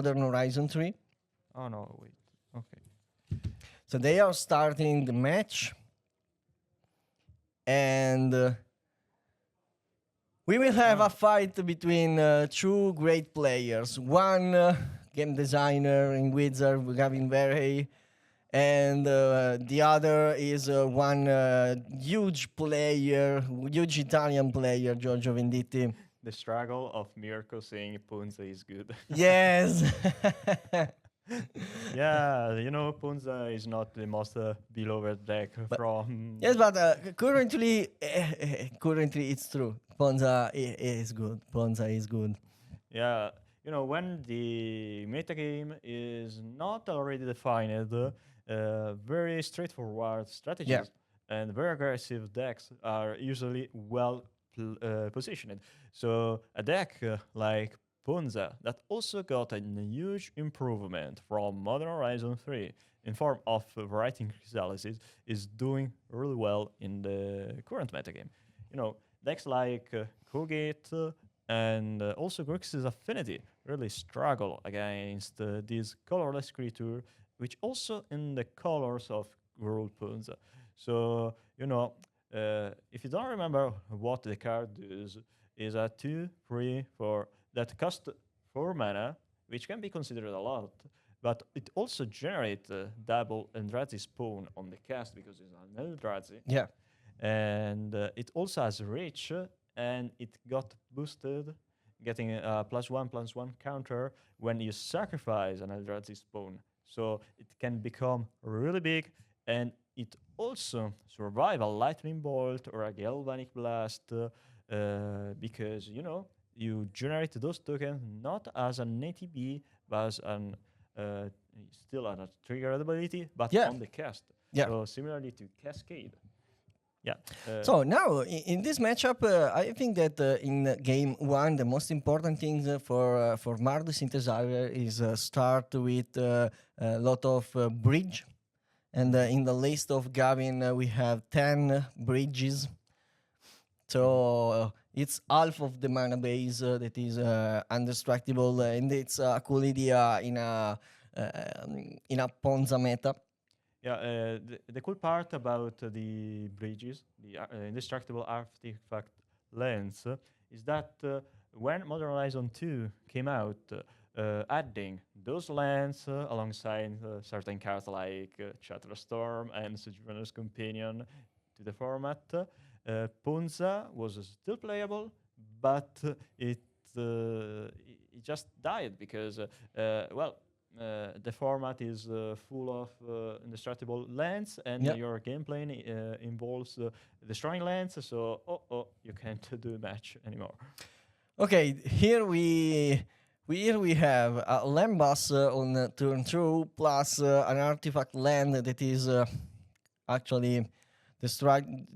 Modern Horizon 3. Oh no, wait. Okay. So they are starting the match, and we will have a fight between two great players. One game designer in Wizard, Gavin Verhey, and the other is one huge player, huge Italian player, Giorgio Venditti. The struggle of Mirko saying Ponza is good. Yes. Yeah, you know, Ponza is not the most beloved deck from. Yes, but currently it's true. Ponza is good. Ponza is good. Yeah, you know, when the metagame is not already defined, very straightforward strategies and very aggressive decks are usually well positioned. So a deck like Ponza that also got a huge improvement from Modern Horizon 3 in form of variety crystallises is doing really well in the current metagame. You know, decks like Kogate and also Grixis Affinity really struggle against this colorless creature, which also in the colors of World Ponza. So, you know, if you don't remember what the card is a 2/3 that cost 4 mana, which can be considered a lot, but it also generates double Eldrazi spawn on the cast because it's an Eldrazi. Yeah. And it also has reach, and it got boosted, getting a +1/+1 counter when you sacrifice an Eldrazi spawn. So it can become really big, and it also survive a lightning bolt or a galvanic blast because you know you generate those tokens not as an ATB but as an still a trigger ability, but on the cast. Yeah. So similarly to Cascade. Yeah. So now in this matchup, I think that in game one, the most important thing for Mardu Synthesizer is start with a lot of bridge. And in the list of Gavin, we have 10 bridges. So it's half of the mana base that is undestructible, and it's a cool idea in a Ponza meta. Yeah, the cool part about the bridges, the indestructible artifact lands, is that when Modern Horizon 2 came out, adding those lands alongside certain cards like Chatterstorm and Sojourner's Companion to the format, Ponza was still playable, but it just died because, the format is full of indestructible lands, and your gameplay involves destroying lands, so you can't do a match anymore. Okay, here we have a Lambas on turn 2 plus an artifact land that is actually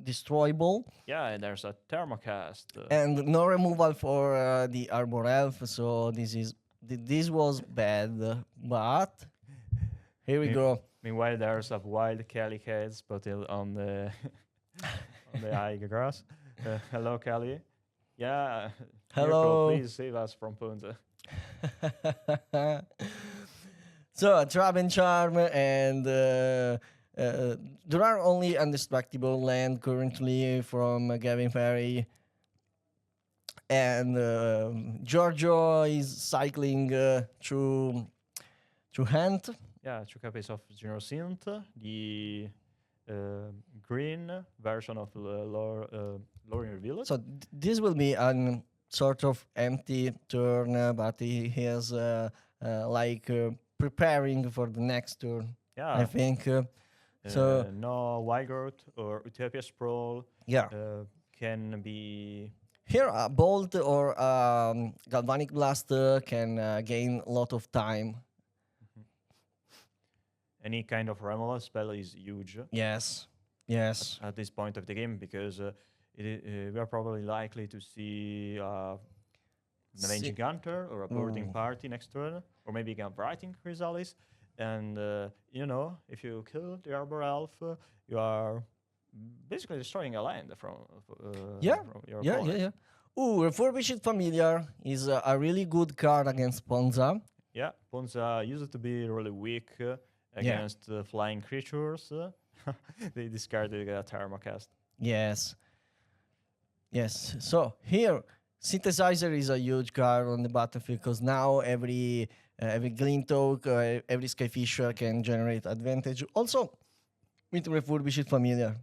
destroyable. Yeah, and there's a Thermocast. And no removal for the Arbor Elf, so this was bad, but here we go. Meanwhile, there's a wild Kelly head spotted on the on the high grass. Hello, Kelly. Yeah. Hello. Mirko, please save us from Ponza. So, Trap and Charm, and there are only undestructible land currently from Gavin Ferry. And Giorgio is cycling through hand. Yeah, 2 copies of Generosynth, the green version of Lorien Revealed. So this will be a sort of empty turn, but he is preparing for the next turn. Yeah, I think. So no Wild Growth or Utopia Sprawl. Yeah, can be. Here, a Bolt or Galvanic Blast can gain a lot of time. Any kind of removal spell is huge. Yes. At this point of the game, because we are probably likely to see an Avenging Hunter or a Boarding Party next turn, or maybe a Writing Chrysalis. And, if you kill the Arbor Elf, you are basically destroying a land from your opponent. Ooh, Refurbished Familiar is a really good card against Ponza. Yeah, Ponza used to be really weak Yeah. against flying creatures. They discarded a Thermocast. Yes. Yes. So here, synthesizer is a huge card on the battlefield because now every Glintok, every Skyfisher can generate advantage. Also, with refurbished familiar.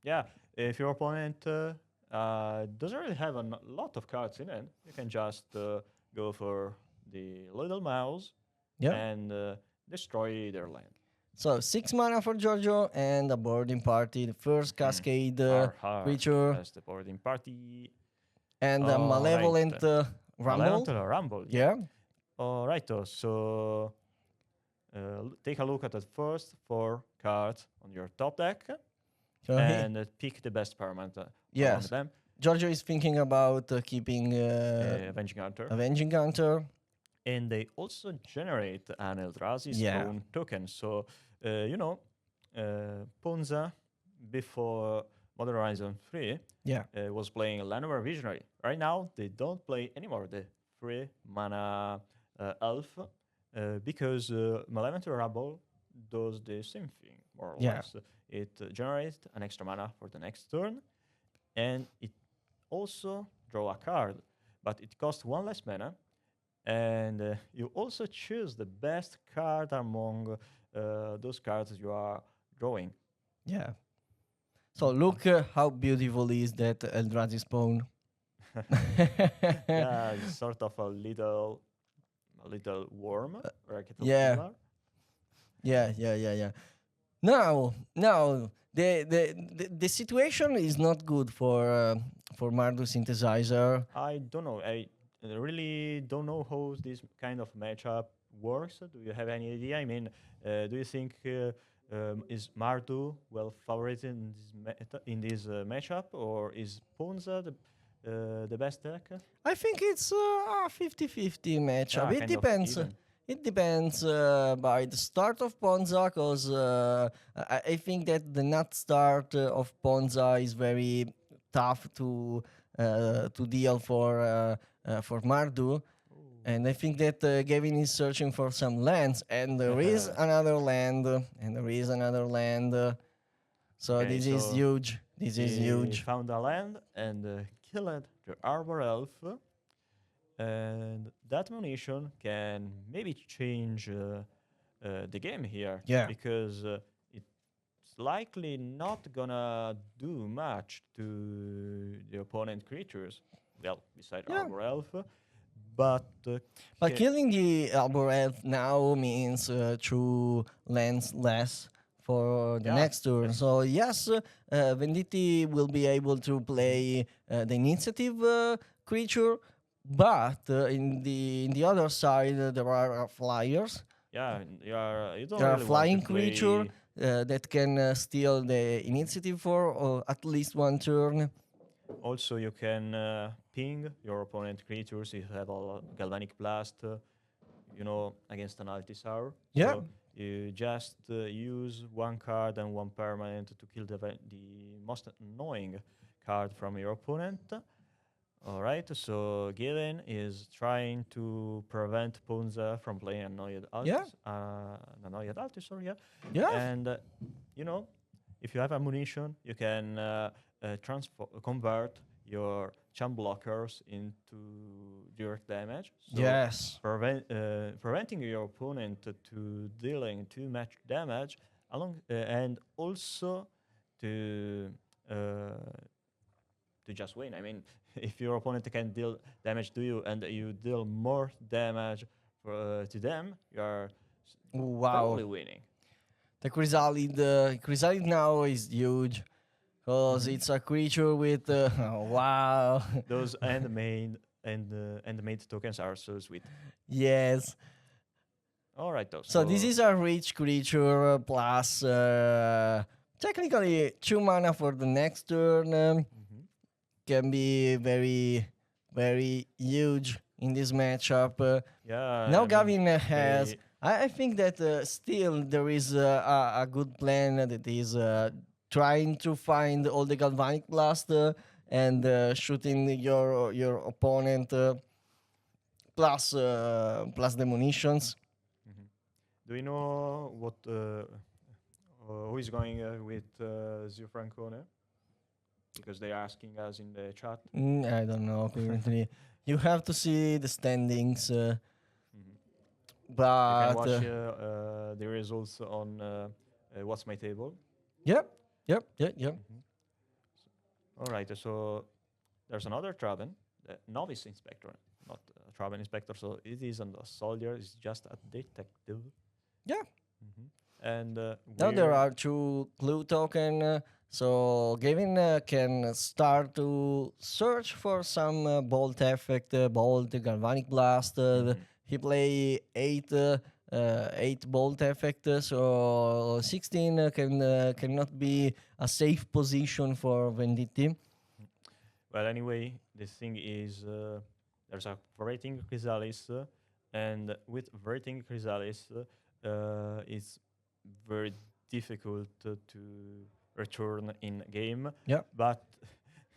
Yeah, if your opponent doesn't really have a lot of cards in it, you can just go for the little mouse Yeah. and destroy their land. So 6 mana for Giorgio and a boarding party. The first Cascade Har, creature as the boarding party. and a Malevolent Malevolent Rumble. Rumble. Yeah. All right, so take a look at the first 4 cards on your top deck So and pick the best permanent among yes. them. Giorgio is thinking about keeping Avenging Hunter. Avenging Hunter. And they also generate an Eldrazi's Yeah. own token. So, Ponza, before Modern Horizon 3, Yeah. was playing Llanowar Visionary. Right now, they don't play anymore the 3 mana elf because Malevolent Rumble does the same thing, more or Yeah. less. It generates an extra mana for the next turn, and it also draw a card, but it costs 1 less mana. And you also choose the best card among those cards you are drawing. Yeah. So look how beautiful is that Eldrazi spawn. Yeah, it's sort of a little worm. Or a yeah. caterpillar. Yeah. Now, the situation is not good for Mardu Synthesizer. I don't know. I really don't know how this kind of matchup works. Do you have any idea? I mean, do you think is Mardu well favored in this matchup, or is Ponza the best deck? I think it's a 50-50 matchup. Yeah, It depends. It depends by the start of Ponza, because I think that the nut start of Ponza is very tough to deal for Mardu. And I think that Gavin is searching for some lands, and there is another land, and there is another land. So Okay, this is huge. This is huge. Found a land and killed the Arbor Elf. And that munition can maybe change the game here. Yeah. Because it's likely not gonna do much to the opponent creatures. Well, beside Arbor Elf. But killing the Arbor Elf now means 2 lands less for the next turn. So yes, Venditti will be able to play the initiative creature, but in the other side there are flyers. Yeah, you don't there are really flying want to play creature that can steal the initiative for at least 1 turn. Also, you can ping your opponent creatures if you have a Galvanic Blast, against an Altisar. Yeah. So you just use 1 card and 1 permanent to kill the most annoying card from your opponent. All right, so Galen is trying to prevent Ponza from playing Annoyed Altis. Annoyed Altisar, yeah. Yeah. And, if you have ammunition, you can convert your chum blockers into direct damage. So Yes. preventing your opponent to dealing too much damage, and also to just win. I mean, if your opponent can deal damage to you and you deal more damage to them, you are totally winning. The Chrysalid now is huge. Because it's a creature with wow. Those handmade tokens are so sweet. Yes. All right, So this is a rich creature plus technically 2 mana for the next turn. Can be very, very huge in this matchup. Yeah. Now Gavin has. I think that still there is a good plan that is trying to find all the Galvanic Blast and shooting your opponent plus the munitions. Do you know what who is going with Zio Francone? Because they're asking us in the chat. I don't know currently. You have to see the standings, Mhm. You can but watch the results on What's My Table. yep, yep. Mhm. All right, so there's another Traben, the novice inspector, not a Traben inspector. So it isn't a soldier; it's just a detective. Yeah. Mhm. And Now there we're are two clue token, so Gavin can start to search for some bolt effect, bolt, galvanic blast. Mhm. He play eight bolt effect, so 16 cannot be a safe position for Venditti. Well, anyway, the thing is, there's a rating chrysalis, and with rating chrysalis, it's very difficult to return in game. Yeah, But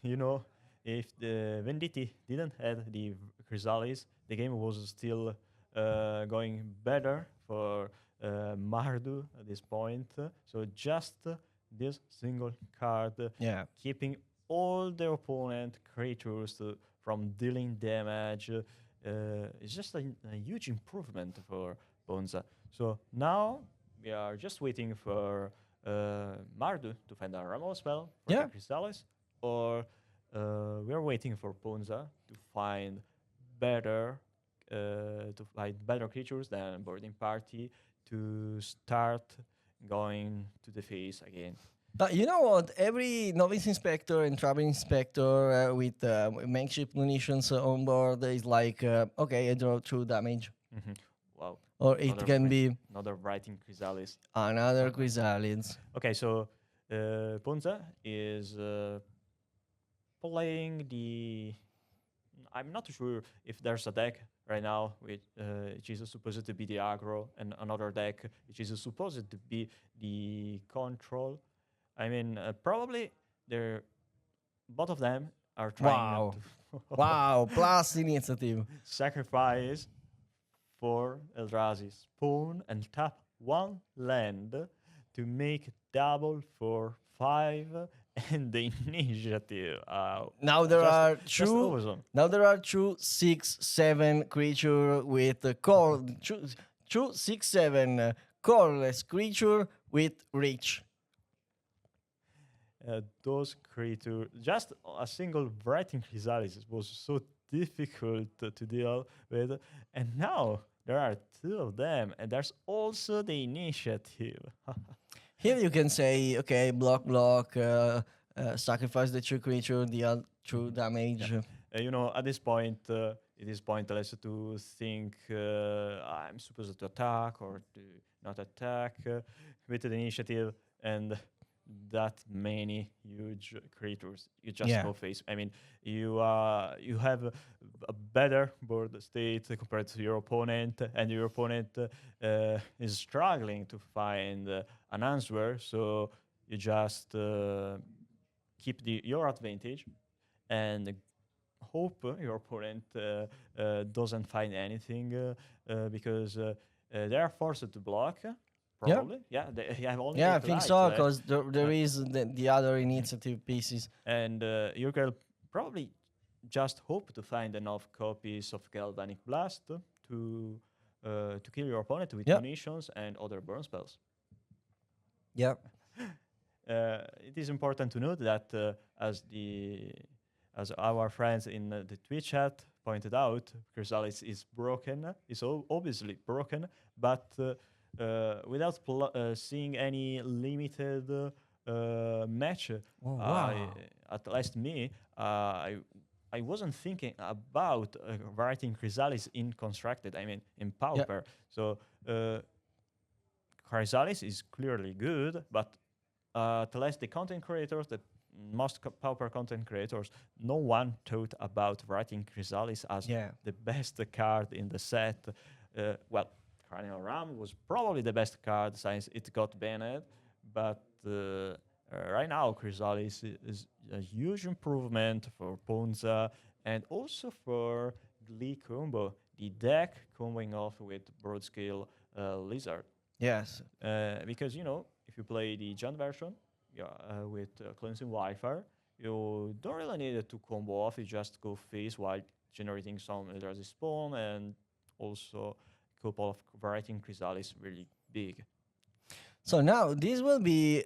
you know, if the Venditti didn't have the chrysalis, the game was still going better for Mardu at this point. So just this single card yeah. keeping all the opponent creatures from dealing damage. It's just a huge improvement for Bonza. So now we are just waiting for Mardu to find a Ramo spell for the Yeah. Chrysalis, or we are waiting for Bonza to find better better creatures than Boarding Party to start going to the face again. But you know what? Every novice inspector and travel inspector with makeshift munitions on board is like, okay, I draw 2 damage. Mhm. Wow. Or it can be Another writing Chrysalis. another Chrysalids. Okay, so Ponza is playing the. I'm not sure if there's a deck right now which is supposed to be the aggro, and another deck which is supposed to be the control. I mean, probably they're both of them are trying Wow. to Wow. Plus initiative. sacrifice for Eldrazi, spawn and tap one land to make double for 5 and the initiative. Now there Just are just two. awesome. Now there are 2/6/7 creature with core. Two 6/7 coreless creature with reach. Those creatures, just a single writing Chrysalis was so difficult to deal with, and now there are two of them, and there's also the initiative. Here you can say, okay, block, sacrifice the 2 creature, deal 2 damage. You know, at this point, it is pointless to think I'm supposed to attack or to not attack with the initiative and that many huge creatures. You just Yeah. go face. I mean, you have a better board state compared to your opponent, and your opponent is struggling to find an answer. So you just keep your advantage and hope your opponent doesn't find anything because they are forced to block. Yeah. Probably, yeah. They have only Yeah, I 8 think lives so, left, because there is the other initiative pieces. and you can probably just hope to find enough copies of Galvanic Blast to kill your opponent with Yeah. munitions and other burn spells. Yeah. It is important to note that as our friends in the Twitch chat pointed out, Chrysalis is broken. It's obviously broken, but without seeing any limited match, Oh, wow. at least me, I wasn't thinking about writing Chrysalis in constructed. I mean, in Yeah. Pauper. So Chrysalis is clearly good, but at least the content creators, the most Pauper content creators, no one thought about writing Chrysalis as Yeah. the best card in the set. Well, Cranial Ram was probably the best card since it got banned, but right now Chrysalis is a huge improvement for Ponza and also for Glee combo, the deck comboing off with Broadscale Lizard. Yes. Because if you play the John version, yeah, with cleansing Wi-Fi, you don't really need to combo off. You just go face while generating some Eldrazi spawn and also a couple of variety chrysalis really big. So now this will be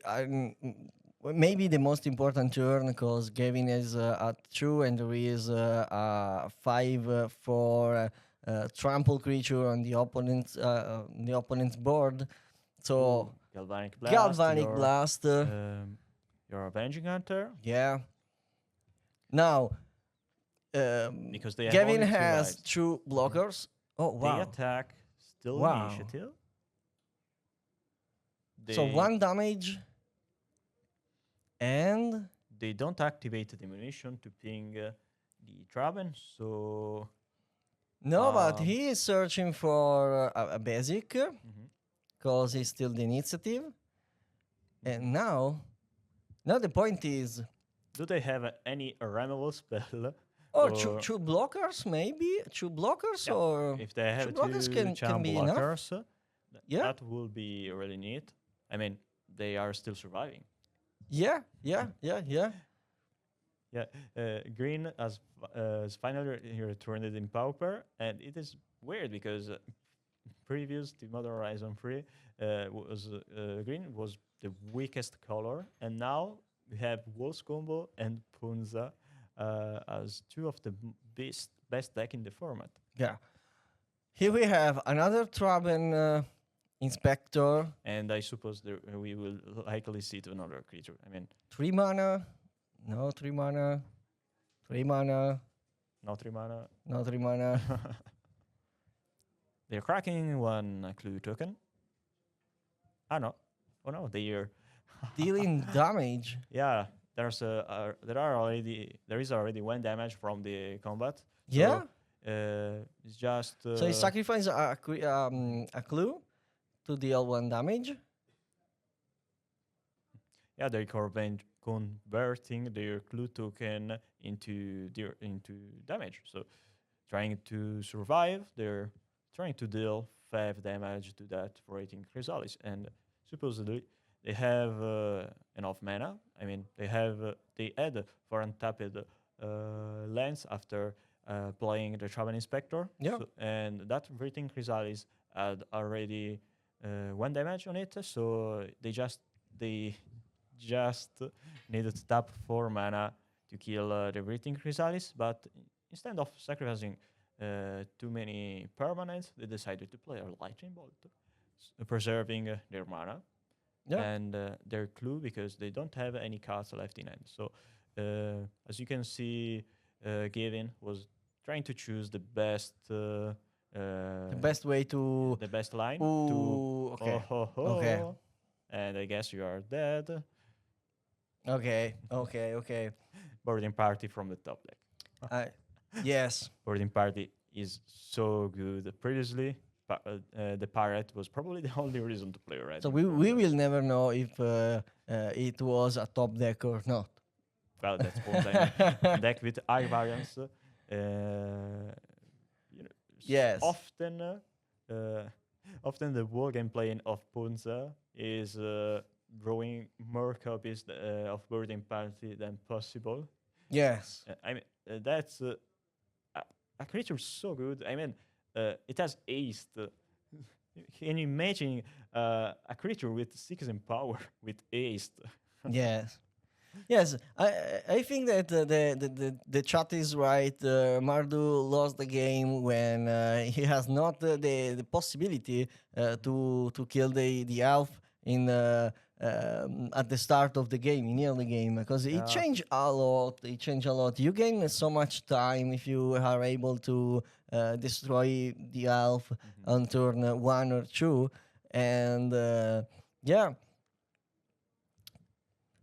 maybe the most important turn because Gavin is at 2 and there is a 5 for trample creature on the opponent's board. So Ooh, Galvanic Blast. Galvanic Blast. Your Avenging Hunter. Yeah. Now, Because they have Gavin only 2 has lives. 2 blockers. Oh wow! They attack still Wow. initiative. So 1 damage, and they don't activate the munition to ping the Traben, so no, but he is searching for a basic because he's still the initiative. And now the point is, do they have any removal spell? oh, two blockers maybe? 2 blockers, Yeah, or if they have 2 blockers can be enough. blockers, Yeah. that will be really neat. I mean, they are still surviving. Yeah. Green has finally returned in Pauper, and it is weird because previous to Modern Horizon 3 was green was the weakest color, and now we have Wolf's Combo and Punza as 2 of the best deck in the format. Yeah. Here we have another Traben Inspector. And I suppose we will likely see to another creature. I mean, 3 mana. No, 3 mana. 3 mana. not 3 mana. No, 3 mana. They're cracking 1 clue token. Ah no. Oh no, they are Dealing damage. Yeah, there is already 1 damage from the combat. Yeah. So, it's just So he sacrifices a clue to deal 1 damage. yeah, they're converting their clue token into damage. So trying to survive, they're trying to deal 5 damage to that rating chrysalis, and supposedly they have enough mana. I mean, they add for untapped lands after playing the Traven Inspector. Yeah. And that rating chrysalis had already 1 damage on it, so they just needed to tap 4 mana to kill the rating chrysalis, but instead of sacrificing too many permanents, they decided to play a lightning bolt, preserving their mana and their clue because they don't have any cards left in hand. So as you can see, Gavin was trying to choose the best way to the best line. Ooh, to okay. Okay. And I guess you are dead. Okay. Boarding party from the top deck. Yes. Boarding party is so good. Previously, the pirate was probably the only reason to play red. So we will never know if it was a top deck or not. Well, that's one deck with high variance. Yes. Often the war gameplay of Punza is drawing more copies of Boarding Party than possible. Yes. I mean, that's a creature so good. I mean, it has aced. Can you imagine a creature with 6 in power with aced? Yes. Yes, I think that the chat is right. Mardu lost the game when he has not the possibility to kill the elf in at the start of the game, in early game, because it changed a lot. You gain so much time if you are able to destroy the elf on turn 1 or 2, and yeah.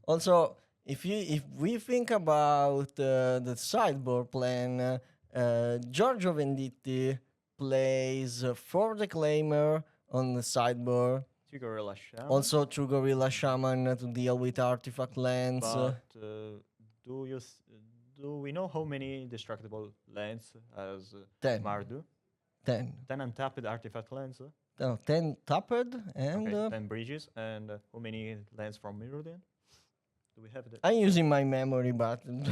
Also, if we think about the sideboard plan, Giorgio Venditti plays 4 Declaimer on the sideboard. 2 Gorilla Shaman. Also 2 Gorilla Shaman to deal with artifact lands. But do we know how many destructible lands has 10. Mardu? 10. 10 untapped artifact lands? 10 tapped, and Okay, 10 bridges. And how many lands from Mirrodin? Do we have the. I'm using my memory button.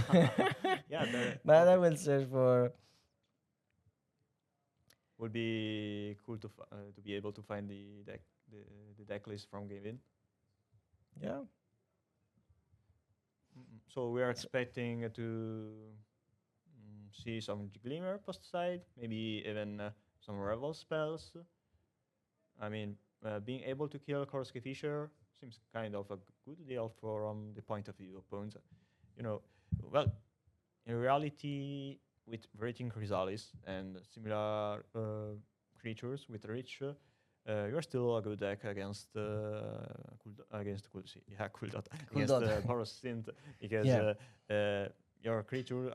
Yeah, there But I will search for. would be cool to be able to find the deck list from Game In. Yeah. So we are expecting to see some Glimmer post side, maybe even some Revel spells. I mean, being able to kill Korski Fisher seems kind of a good deal from the point of view of opponents. You know, well, in reality, with Rating Chrysalis and similar creatures with Reach, you're still a good deck against against Kuldot against Kuldot. Boros Synth because Yeah. your creatures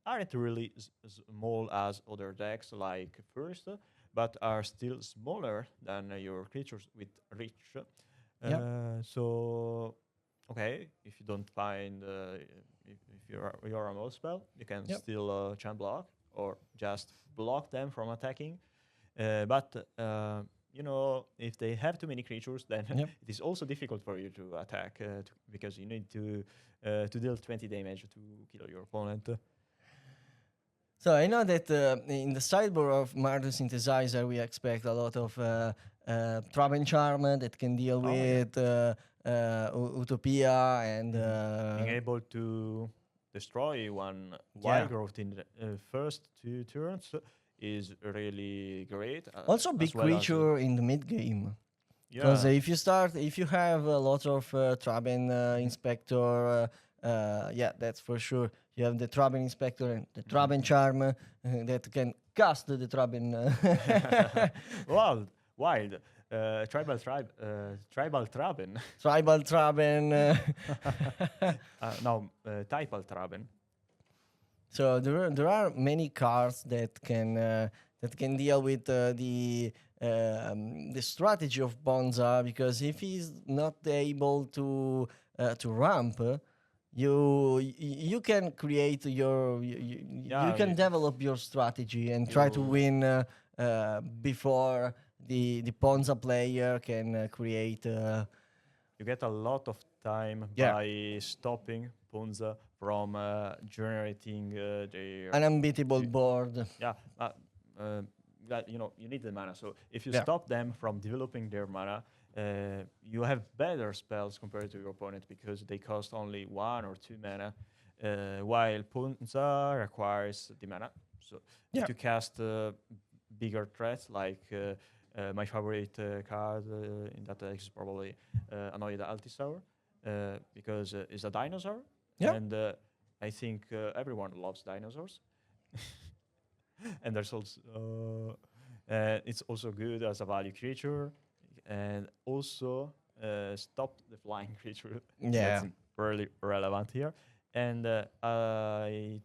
aren't really small as other decks like First, but are still smaller than your creatures with Reach. Yeah. So okay, if you don't find if you're a mouse spell, you can Yep. still chant block or just block them from attacking. But you know, if they have too many creatures, then Yep. it is also difficult for you to attack because you need to deal 20 damage to kill your opponent. So I know that in the sideboard of Mardu Synthesizer, we expect a lot of Trap and Charm that can deal Oh, yeah. with Utopia and Being able to destroy one Yeah. wild growth in the first 2 turns is really great. Also big as well as, creature in the mid game. Because yeah, if you have a lot of Traben Inspector, yeah, that's for sure. You have the Traben Inspector and the Traben Charm that can cast the Traben. wild. Tribal Traben. Tribal Traben. No, Typal Traben. So there are many cards that can deal with the strategy of Bonza, because if he's not able to ramp, you can create you can develop your strategy and try to win before the Ponza player can create. You get a lot of time Yeah. by stopping Ponza from generating their An unbeatable board. yeah. That you need the mana. So if you Yeah. stop them from developing their mana, you have better spells compared to your opponent because they cost only 1 or 2 mana, while Ponza requires the mana. So Yeah. to cast bigger threats like my favorite card in that deck is probably Annoyed Altisaur because it's a dinosaur, Yeah. and I think everyone loves dinosaurs. And there's also it's also good as a value creature, and also stop the flying creature. Yeah. That's really relevant here. And I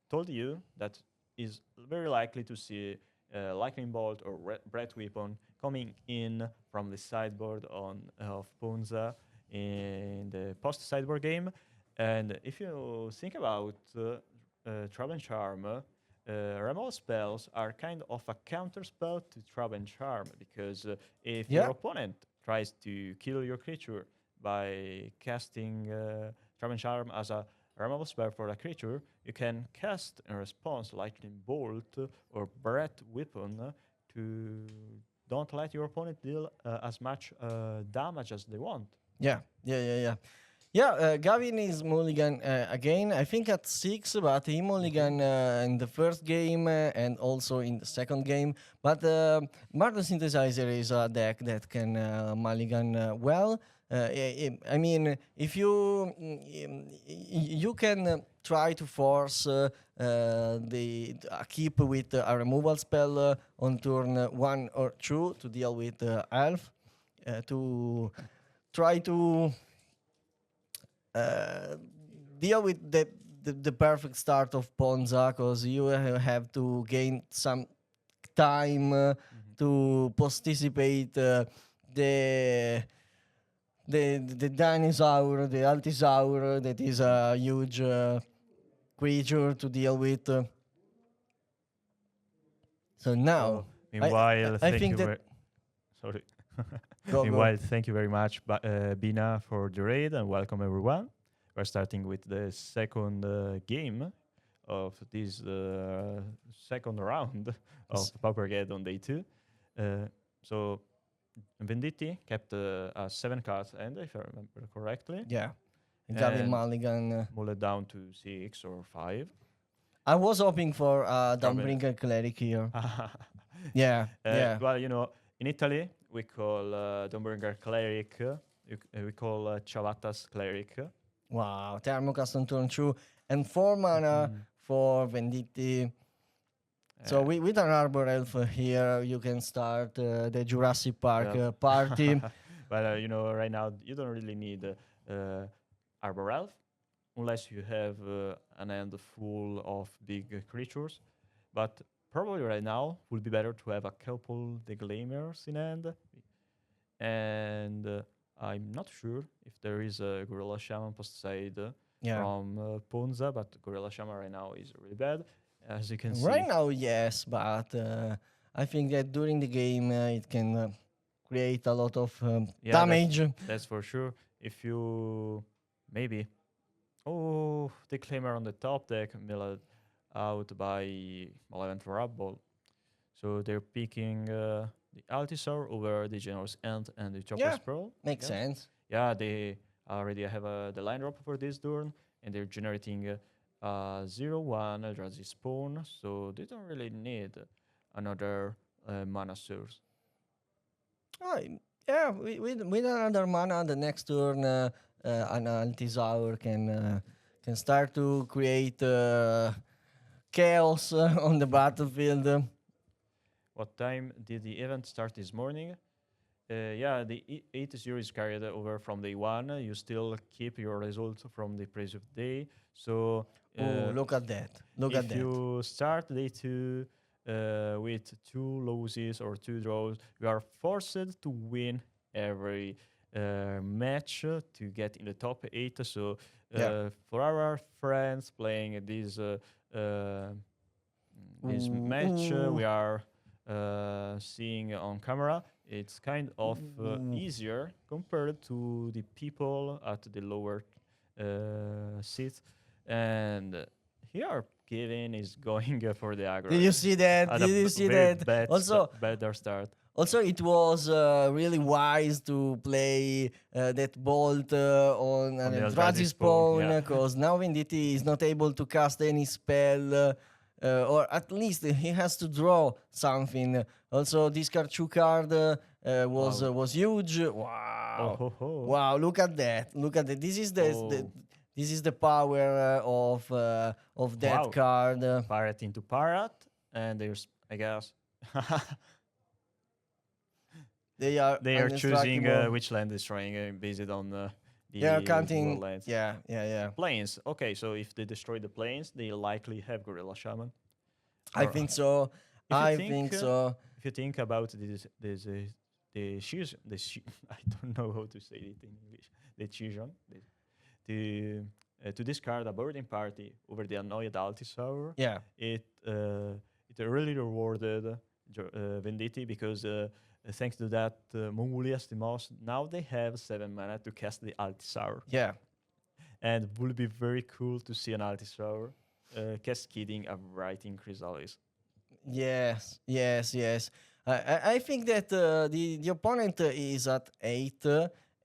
told you that is very likely to see Lightning Bolt or Breath Weapon coming in from the sideboard of Ponza in the post sideboard game. And if you think about Trap and Charm, remote spells are kind of a counter spell to Trap and Charm, because if Yeah. your opponent tries to kill your creature by casting Trap and Charm as a removal spell for a creature, you can cast in response Lightning Bolt or Breath Weapon to don't let your opponent deal as much damage as they want. Yeah. Gavin is mulligan again. I think at 6, but he mulligan in the first game and also in the second game. But Mardu Synthesizer is a deck that can mulligan well. I mean, if you can try to force the keep with a removal spell on turn 1 or 2 to deal with Elf, to try to deal with the perfect start of Ponza, because you have to gain some time to participate the dinosaur, the Altisaur, that is a huge creature to deal with. So now, Meanwhile, I think that Sorry. Go, go. Meanwhile, thank you very much, Bina, for the raid, and welcome everyone. We're starting with the second game of this second round of Paupergeddon Day 2. So Venditti kept 7 cards, and if I remember correctly, Yeah. Gavin and Mulligan. mull it down to 6 or 5. I was hoping for Probably- Dawnbringer Cleric here. Yeah, yeah. Well, in Italy, we call Domberger Cleric, we call Ciavattas Cleric. Wow. Thermocast on turn 2 and 4 mana for Venditti. So with an Arbor Elf here, you can start the Jurassic Park Yeah. party. But, right now, you don't really need Arbor Elf, unless you have an hand full of big creatures. But probably right now would be better to have a couple Declaimers in hand. And I'm not sure if there is a Gorilla Shaman post side Yeah. from Ponza, but Gorilla Shaman right now is really bad, as you can Right see. now, yes, but I think that during the game it can create a lot of damage. That's for sure. If you maybe Declaimer on the top deck, milled out by Malevolent Rubble. So they're picking the Altisaur over the Generous Ant and the Chopper's Pearl. Makes sense. Yeah, they already have the line drop for this turn, and they're generating 0/1 Eldrazi Spawn, so they don't really need another mana source. Oh, yeah, with another mana, the next turn, an Altisaur can start to create chaos on the battlefield. What time did the event start this morning? Yeah, the 8-0 is carried over from day 1. You still keep your results from the previous day. So Look at that. Look at if that. you start day 2 with 2 losses or 2 draws, you are forced to win every match to get in the top 8. So for our friends playing this match, we are seeing on camera, it's kind of easier compared to the people at the lower seats. And here, Kevin is going for the aggro. Did you see that? At Did a you see very that? Also, better start. Also, it was really wise to play that bolt on an the Eldrazi Eldrazi spawn, spawn yeah. because now Venditti is not able to cast any spell, or at least he has to draw something. Also, discard 2 card was huge. Wow! Wow! Look at that! Look at that! This is this is the power of that card. Parrot into Parrot, and there's, I guess. They are choosing which land destroying based on the they are counting lands. Yeah. Plains. Okay, so if they destroy the plains, they likely have Gorilla Shaman. I think so. I think so. If you think about the choose I don't know how to say it in English. The decision to discard a boarding party over the annoyed Altisaur. Yeah. It really rewarded Venditti because. Thanks to that, Mongolia Stimos, now they have 7 mana to cast the Altisaur. Yeah. And it would be very cool to see an Altisaur cascading a Writing Chrysalis. Yes. I think that the opponent is at 8,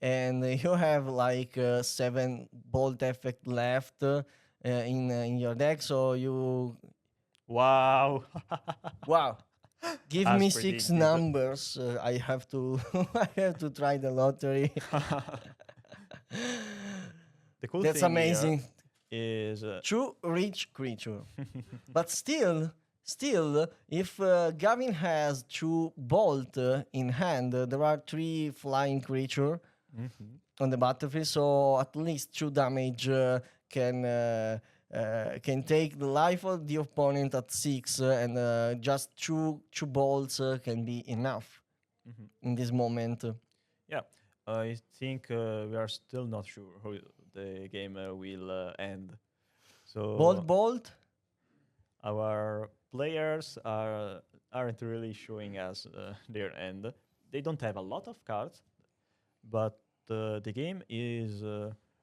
and you have like 7 bolt effect left in your deck, so you... Wow. Wow. Give As me predicted. 6 numbers. I have to I have to try the lottery. The cool That's thing amazing. Here is 2 rich creature. But still, if Gavin has 2 bolt in hand, there are 3 flying creature on the battlefield, so at least 2 damage can take the life of the opponent at 6, and just two bolts can be enough in this moment. Yeah, I think we are still not sure how the game will end. So Bolt. our players aren't really showing us their end. they don't have a lot of cards, but the game is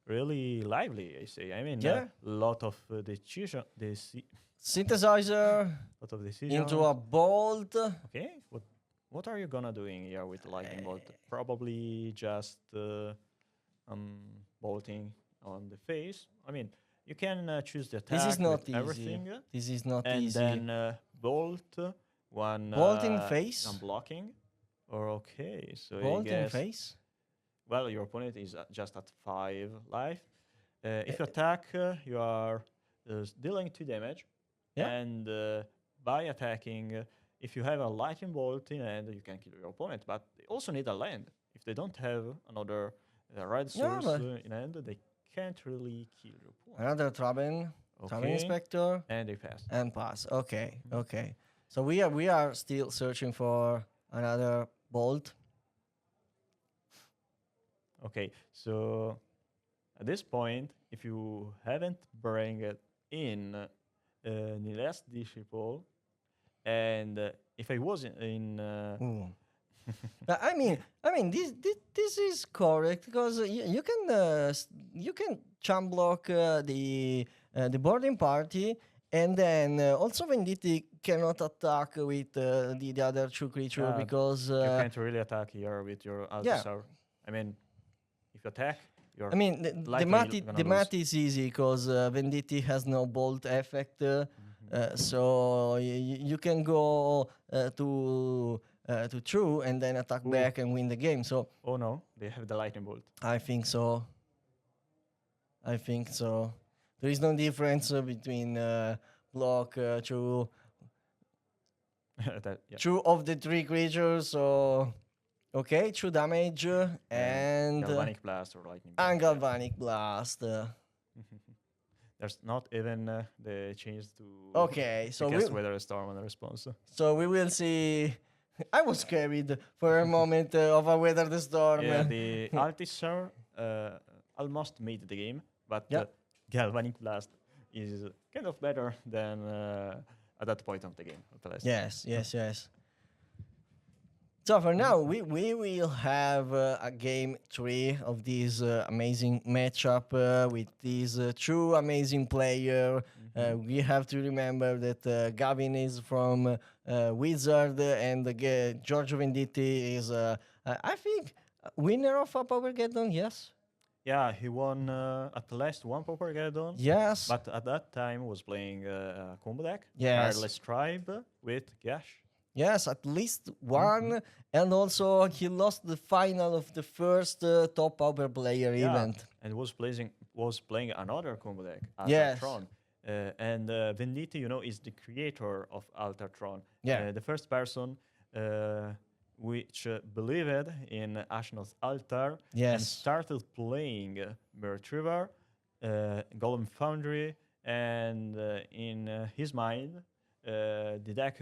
really lively. I say. I mean, Yeah. lot of Synthesizer lot of into decisions. a bolt. Okay, what are you gonna doing here with the lightning bolt? Probably just bolting on the face. I mean, you can choose the This is attack with not easy. everything, This is not and easy. then bolt one Bolt in face. unblocking. Or okay, so I Bolt in guess face. well your opponent is just at 5 life. If you attack, you are dealing 2 damage, Yeah. and by attacking, if you have a lightning bolt in hand, you can kill your opponent. But they also need a land. If they don't have another red Yeah, source but in hand, they can't really kill your opponent. another Traben Okay, Inspector, and they pass. and pass. Okay, Mhm. okay. So we are still searching for another bolt. Okay, so at this point, if you haven't bring it in the last disciple, and if I was in Ooh. But I mean, this is correct because you can chum block the boarding party, and then also Venditti cannot attack with the other 2 creature yeah, because you can't really attack here with your yeah. Altisar. I mean, if you attack, you're I mean, the likely gonna mat lose. is easy because Venditti has no bolt effect, Mhm. so you can go to true and then attack Ooh, back and win the game. So oh no, they have the lightning bolt. I think so. I think so. There is no difference between block Yeah. 2 of the 3 creatures. So okay, 2 damage And and galvanic blast or lightning bolt. Yeah. galvanic blast. There's not even the change to Okay, to cast weather storm on response. so we will see. I was carried for a moment of a weather the storm. Yeah, the Altisar almost made the game, but Yeah. Galvanic Blast is kind of better than at that point of the game, at least. Yes. So for now, we will have a game 3 of this amazing matchup with these 2 amazing players. We have to remember that Gavin is from Wizard and Giorgio Venditti is, I think, winner of a Paupergeddon, yes? Yeah, he won at least one Paupergeddon, Yes. but at that time was playing a combo deck, Yes. Tireless Tribe with Gash. Yes, at least one, and also he lost the final of the first top Pauper player event. And was playing another combo deck, Yes. Altatron. And Venditti, is the creator of Altatron. Yeah. The first person which believed in Ashnod's altar and Yes. started playing Retriever, Golem Foundry, and in his mind, the deck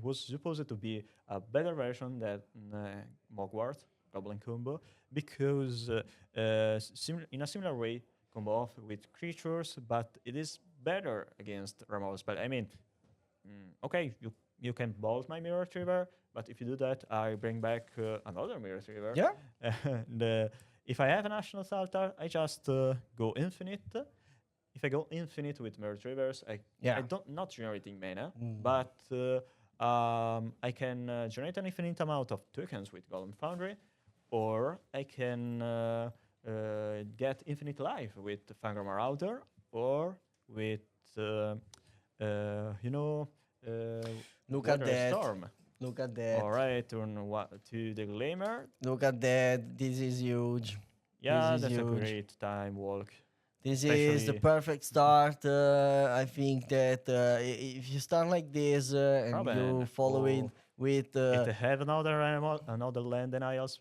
was supposed to be a better version than Mogwart, Goblin Combo, because in a similar way, combo off with creatures, but it is better against removal spell. I mean, okay, you can bolt my Mirror Retriever, but if you do that, I bring back another Mirror Retriever. Yeah. And if I have a National Altar, I just go infinite. If I go infinite with Mirror Retrievers, I don't not generating mana, but I can generate an infinite amount of tokens with Golem Foundry, or I can get infinite life with Fangor Marauder, or with Look at Weather that. Storm. Look at that. All right, turn to the Glamour. Look at that. This is huge. Yeah, This is that's a huge. great time walk. This is the Especially- perfect start. I think that if you start like this and Robin, you follow it with if they have another animal, another land denials,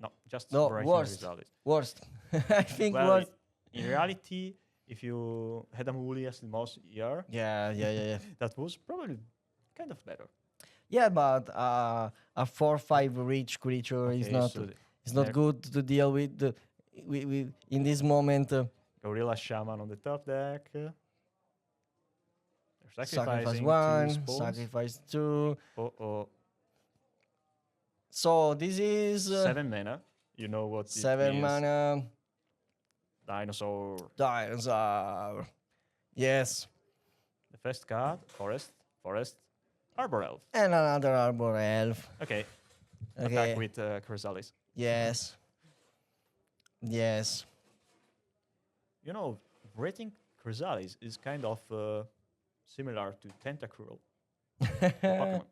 no, just no breaking worst, result. worst. I think Well, worst. in reality, if you had a Muli as the most year, Yeah. that was probably kind of better. Yeah, but a 4/5 rich creature is Okay, not so is not there- good to deal with. In this moment. Gorilla Shaman on the top deck. They're Sacrifice sacrificing 1, two spawns. sacrifice 2. Oh. So this is 7 mana. You know what it 7 means. mana Dinosaur. dinosaur. Yes. The first card, forest, arbor elf. And another arbor elf. Okay, Okay. attack with Chrysalis. Yes. Yes. You know, rating Chrysalis is kind of similar to Tentacruel. Pokemon.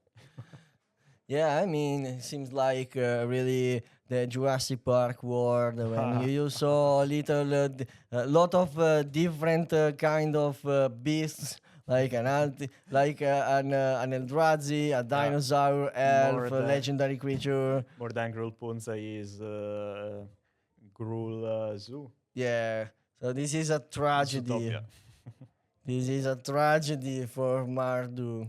Yeah, I mean, it seems like really the Jurassic Park world when you saw a lot of different kind of beasts, like an Eldrazi, a dinosaur, elf, a legendary creature. More than Gruul Punza is Gruul Zoo. Yeah, so this is a tragedy. Zootopia. This is a tragedy for Mardu.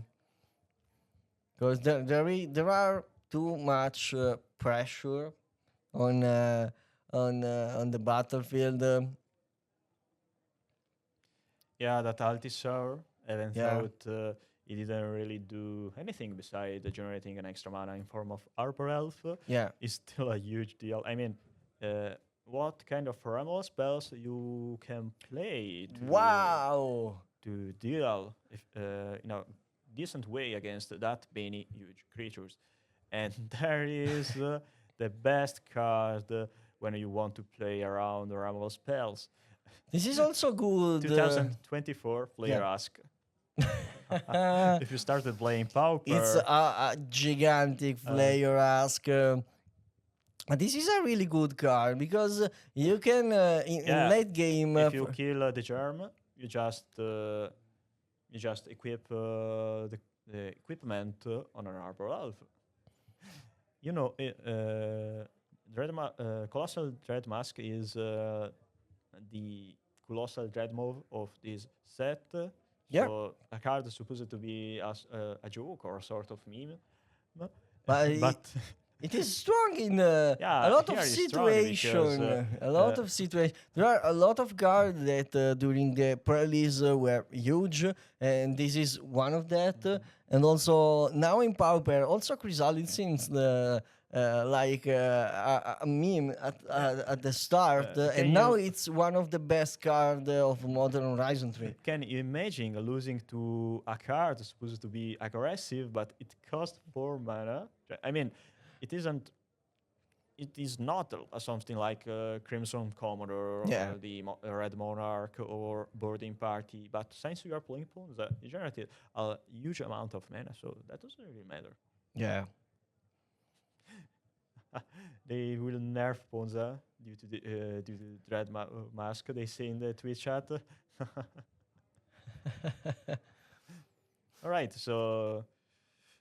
Because there are too much pressure on the battlefield. Yeah, that Altisaur, even Yeah. though he didn't really do anything besides generating an extra mana in form of Arbor Elf, Yeah. is still a huge deal. I mean, what kind of removal spells you can play Wow. to deal if, in a decent way against that many huge creatures? And there is the best card when you want to play around removal spells. This is also good. 2024 player yeah. ask. If you started playing Pauper, It's a gigantic player ask. This is a really good card because you can in late game. if you kill the germ, you just equip the equipment on an Arbor Elf. You know, Colossal Dread Mask is the Colossal Dread move of this set. Yeah. So a card is supposed to be a joke or a sort of meme. But it is strong in a lot of situations. A lot of situations. There are a lot of cards that during the pre-release were huge, and this is one of that. And also now in Pauper, also Chrysalis seems like a meme at the start, and now it's one of the best cards of Modern Horizon 3. Can you imagine losing to a card supposed to be aggressive, but it costs 4 mana? I mean, it isn't. It is not something like Crimson Commodore or the Red Monarch or Boarding Party, but since you are playing Ponza, you generate a huge amount of mana, so that doesn't really matter. Yeah. They will nerf Ponza due to Dread Mask. They say in the Twitch chat. All right, so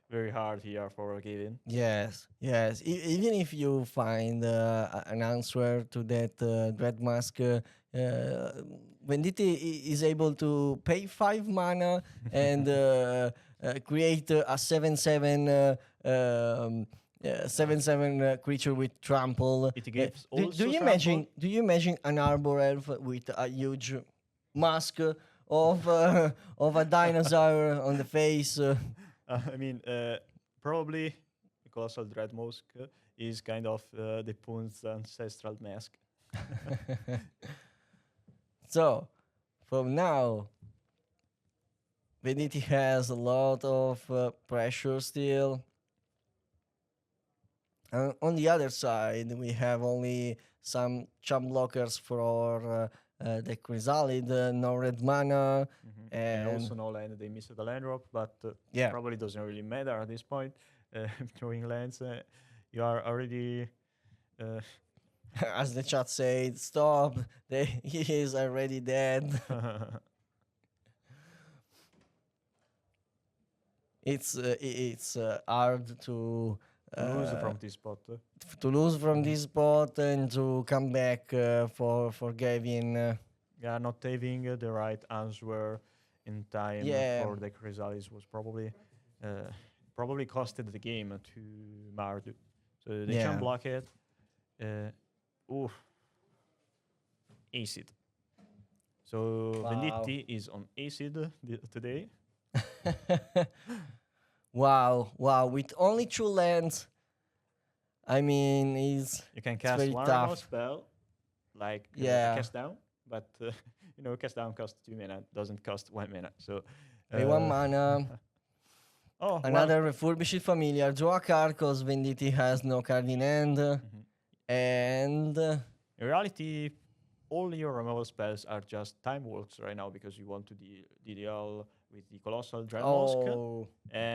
very hard here for Gavin. Yes. Even if you find an answer to that Dread Mask, Venditti is able to pay 5 mana and create a 7/7 7/7 creature with trample. It gives do also you trample? imagine an Arbor Elf with a huge mask of a dinosaur on the face? I mean, probably the Colossal Dread Mask is kind of the Pun's ancestral mask. So, from now, Venditti has a lot of pressure still. On the other side, we have only some chump blockers for the Chrysalid, no red mana. And also no land. They missed the land drop, but probably doesn't really matter at this point. Throwing lands, you are already... As the chat said, stop, he is already dead. It's hard to lose from this spot. To lose from this spot and to come back for Gavin. Yeah, not having the right answer in time for the Chrysalis was probably costed the game to Mardu. So they can block it. Acid. So Venditti is on acid today. Wow, with only 2 lands I mean, You can it's cast very one remote tough. spell, like Yeah. cast down, but cast down costs 2 mana, doesn't cost 1 mana. So, Pay one uh, mana. oh well. Another refurbished familiar. Draw a card cause Venditti has no card in hand. Mhm. And In reality, all your removal spells are just time walks right now because you want to DDL with the Colossal Dreadmosque. oh, And